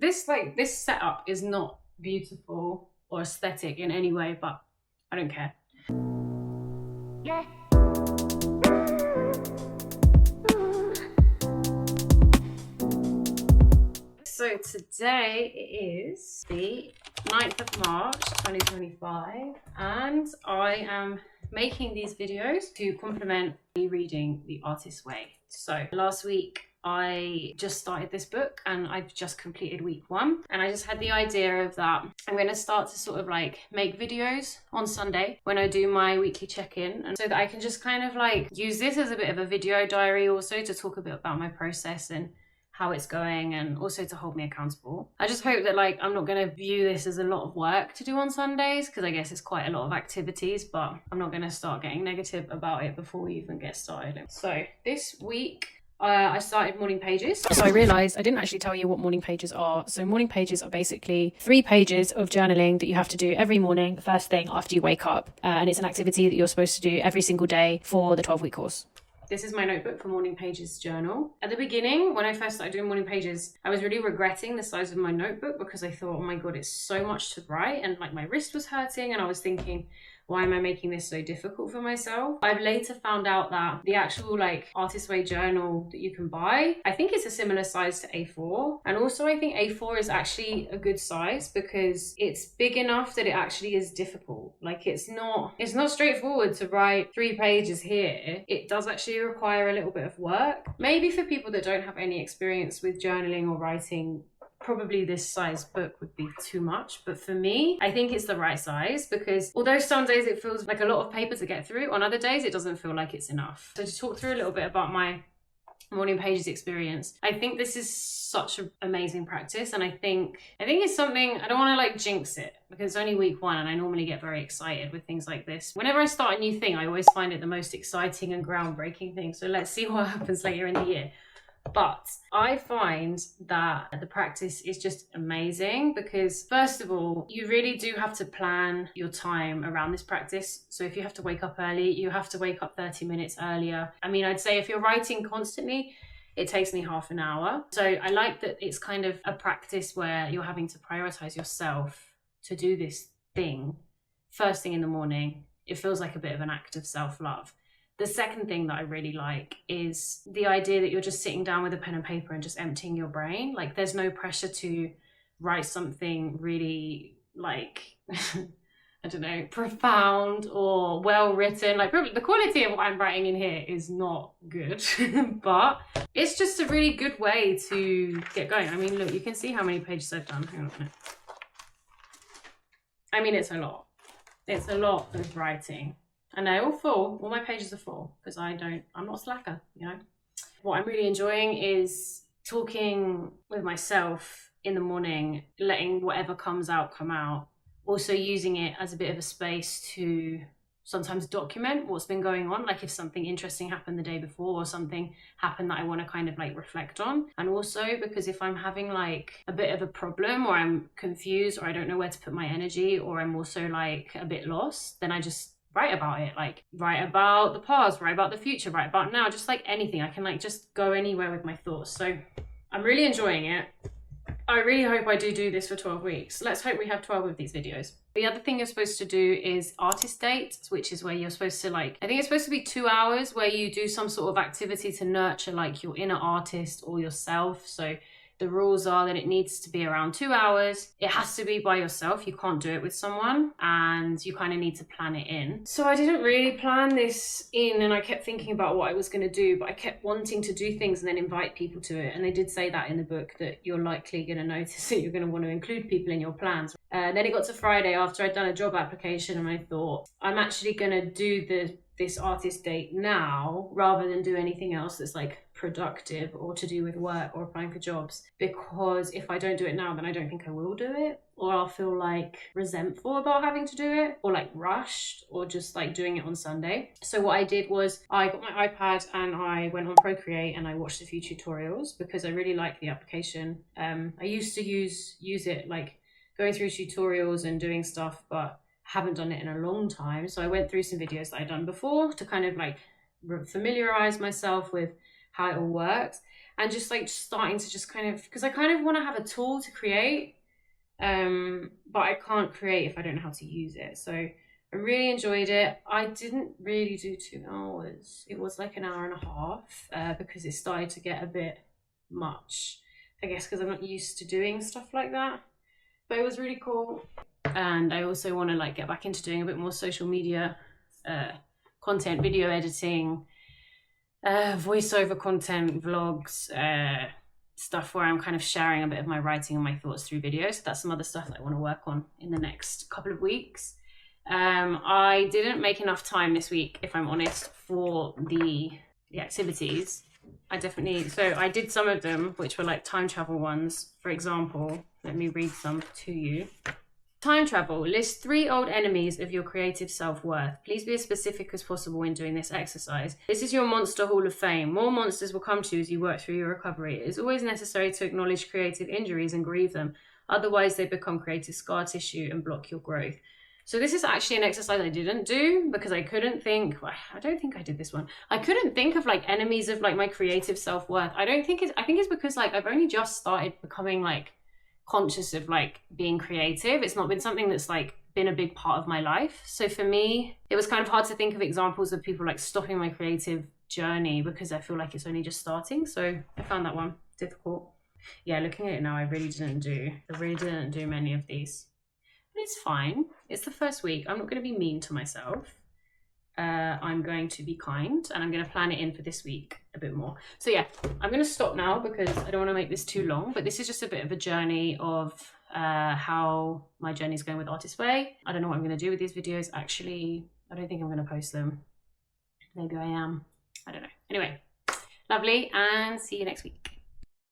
This setup is not beautiful or aesthetic in any way, but I don't care. Yeah. So today is the 9th of March 2025 and I am making these videos to complement me reading The Artist's Way. So last week I just started this book and I've just completed week 1, and I just had the idea of that I'm going to start to sort of like make videos on Sunday when I do my weekly check-in, and so that I can just kind of like use this as a bit of a video diary also to talk a bit about my process and how it's going, and also to hold me accountable. I just hope that like I'm not going to view this as a lot of work to do on Sundays, because I guess it's quite a lot of activities, but I'm not going to start getting negative about it before we even get started. So this week I started morning pages. So I realised I didn't actually tell you what morning pages are. So morning pages are basically 3 pages of journaling that you have to do every morning, the first thing after you wake up. And it's an activity that you're supposed to do every single day for the 12-week course. This is my notebook for morning pages journal. At the beginning, when I first started doing morning pages, I was really regretting the size of my notebook because I thought, oh my God, it's so much to write. And like my wrist was hurting and I was thinking, why am I making this so difficult for myself? I've later found out that the actual like Artist's Way journal that you can buy, I think it's a similar size to A4. And also I think A4 is actually a good size because it's big enough that it actually is difficult. Like it's not straightforward to write 3 pages here. It does actually require a little bit of work. Maybe for people that don't have any experience with journaling or writing, probably this size book would be too much, but for me I think it's the right size, because although some days it feels like a lot of paper to get through, on other days it doesn't feel like it's enough. So to talk through a little bit about my morning pages experience, I think this is such an amazing practice, and I think it's something, I don't want to like jinx it because it's only week 1 and I normally get very excited with things like this. Whenever I start a new thing I always find it the most exciting and groundbreaking thing, so let's see what happens later in the year. But I find that the practice is just amazing because, first of all, you really do have to plan your time around this practice. So if you have to wake up early, you have to wake up 30 minutes earlier. I mean, I'd say if you're writing constantly, it takes me half an hour. So I like that it's kind of a practice where you're having to prioritize yourself to do this thing first thing in the morning. It feels like a bit of an act of self-love. The second thing that I really like is the idea that you're just sitting down with a pen and paper and just emptying your brain. Like there's no pressure to write something really like, I don't know, profound or well written. Like the quality of what I'm writing in here is not good, but it's just a really good way to get going. I mean, look, you can see how many pages I've done. Hang on a minute. I mean, it's a lot. It's a lot of writing. And they're all full, all my pages are full, because I'm not a slacker, you know. What I'm really enjoying is talking with myself in the morning, letting whatever comes out come out. Also using it as a bit of a space to sometimes document what's been going on, like if something interesting happened the day before or something happened that I want to kind of like reflect on. And also because if I'm having like a bit of a problem or I'm confused or I don't know where to put my energy, or I'm also like a bit lost, then I just write about it. Like write about the past, write about the future, write about now, just like anything. I can like just go anywhere with my thoughts. So I'm really enjoying it. I really hope I do this for 12 weeks. Let's hope we have 12 of these videos. The other thing you're supposed to do is artist dates, which is where you're supposed to like, I think it's supposed to be 2 hours where you do some sort of activity to nurture like your inner artist or yourself. So the rules are that it needs to be around 2 hours. It has to be by yourself. You can't do it with someone, and you kind of need to plan it in. So I didn't really plan this in, and I kept thinking about what I was going to do, but I kept wanting to do things and then invite people to it. And they did say that in the book, that you're likely going to notice that you're going to want to include people in your plans. Then it got to Friday after I'd done a job application, and I thought, I'm actually going to do this artist date now rather than do anything else that's like productive or to do with work or applying for jobs, because if I don't do it now, then I don't think I will do it, or I'll feel like resentful about having to do it, or like rushed, or just like doing it on Sunday. So what I did was I got my iPad and I went on Procreate and I watched a few tutorials because I really like the application. I used to use it like going through tutorials and doing stuff, but haven't done it in a long time. So I went through some videos that I'd done before to kind of like familiarize myself with how it all works. and just like starting to just kind of, because I kind of want to have a tool to create, but I can't create if I don't know how to use it. So I really enjoyed it. I didn't really do 2 hours. It was like an hour and a half, because it started to get a bit much, I guess, because I'm not used to doing stuff like that. But it was really cool. And I also want to like get back into doing a bit more social media content, video editing, voiceover content, vlogs, stuff where I'm kind of sharing a bit of my writing and my thoughts through videos. So that's some other stuff that I want to work on in the next couple of weeks. I didn't make enough time this week, if I'm honest, for the activities. I did some of them, which were like time travel ones. For example, let me read some to you. Time travel. List 3 old enemies of your creative self-worth. Please be as specific as possible when doing this exercise. This is your monster hall of fame. More monsters will come to you as you work through your recovery. It is always necessary to acknowledge creative injuries and grieve them. Otherwise, they become creative scar tissue and block your growth. So this is actually an exercise I didn't do because I couldn't think, I don't think I did this one. I couldn't think of like enemies of like my creative self-worth. I think it's because like I've only just started becoming like conscious of like being creative. It's not been something that's like been a big part of my life. So for me, it was kind of hard to think of examples of people like stopping my creative journey because I feel like it's only just starting. So I found that one difficult. Yeah, looking at it now, I really didn't do many of these. But it's fine. It's the first week. I'm not going to be mean to myself. I'm going to be kind, and I'm going to plan it in for this week a bit more. So yeah, I'm going to stop now because I don't want to make this too long, but this is just a bit of a journey of how my journey is going with Artist Way. I don't know what I'm going to do with these videos. Actually, I don't think I'm going to post them. Maybe I am. I don't know. Anyway, lovely, and see you next week.